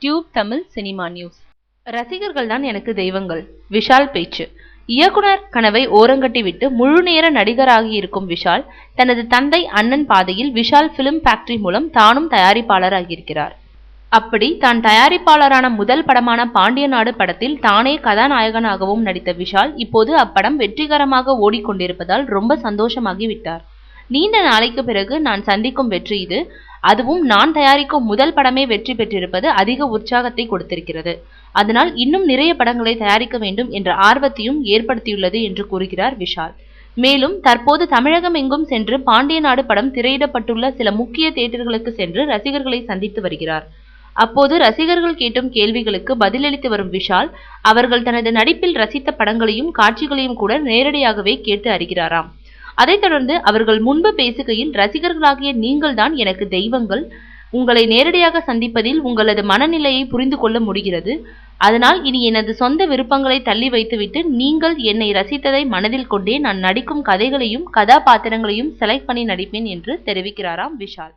Tube Tamil cinema news. ரசிகர்கள் தான் எனக்கு தெய்வங்கள். விஷால் பேச்சு. இயக்குனர் கனவை ஓரங்கட்டிவிட்டு முழு நேர நடிகராகி இருக்கும் விஷால் தனது தந்தை அண்ணன் பாதையில் விஷால் பிலிம் ஃபேக்டரி மூலம் தானும் தயாரிப்பாளராகியிருக்கிறார். அப்படி தான் தயாரிப்பாளரான முதல் படமான பாண்டியநாடு படத்தில் தானே கதாநாயகனாகவும் நடித்த விஷால் இப்போது அப்படம் வெற்றிகரமாக ஓடிக்கொண்டிருப்பதால் ரொம்ப சந்தோஷமாகிவிட்டார். நீண்ட நாளைக்கு பிறகு நான் சந்திக்கும் வெற்றி இது. அதுவும் நான் தயாரிக்கும் முதல் படமே வெற்றி பெற்றிருப்பது அதிக உற்சாகத்தை கொடுத்திருக்கிறது. அதனால் இன்னும் நிறைய படங்களை தயாரிக்க வேண்டும் என்ற ஆர்வத்தையும் ஏற்படுத்தியுள்ளது என்று கூறுகிறார் விஷால். மேலும் தற்போது தமிழகம் எங்கும் சென்று பாண்டியநாடு படம் திரையிடப்பட்டுள்ள சில முக்கிய தியேட்டர்களுக்கு சென்று ரசிகர்களை சந்தித்து வருகிறார். அப்போது ரசிகர்கள் கேட்டும் கேள்விகளுக்கு பதிலளித்து வரும் விஷால் அவர்கள் தனது நடிப்பில் ரசித்த படங்களையும் காட்சிகளையும் கூட நேரடியாகவே கேட்டு அறிகிறாராம். அதைத் தொடர்ந்து அவர்கள் முன்பு பேசுகையில், ரசிகர்களாகிய நீங்கள் தான் எனக்கு தெய்வங்கள். உங்களை நேரடியாக சந்திப்பதில் உங்களது மனநிலையை புரிந்து கொள்ள முடிகிறது. அதனால் இனி எனது சொந்த விருப்பங்களை தள்ளி வைத்துவிட்டு நீங்கள் என்னை ரசித்ததை மனதில் கொண்டே நான் நடிக்கும் கதைகளையும் கதாபாத்திரங்களையும் செலக்ட் பண்ணி நடிப்பேன் என்று தெரிவிக்கிறாராம் விஷால்.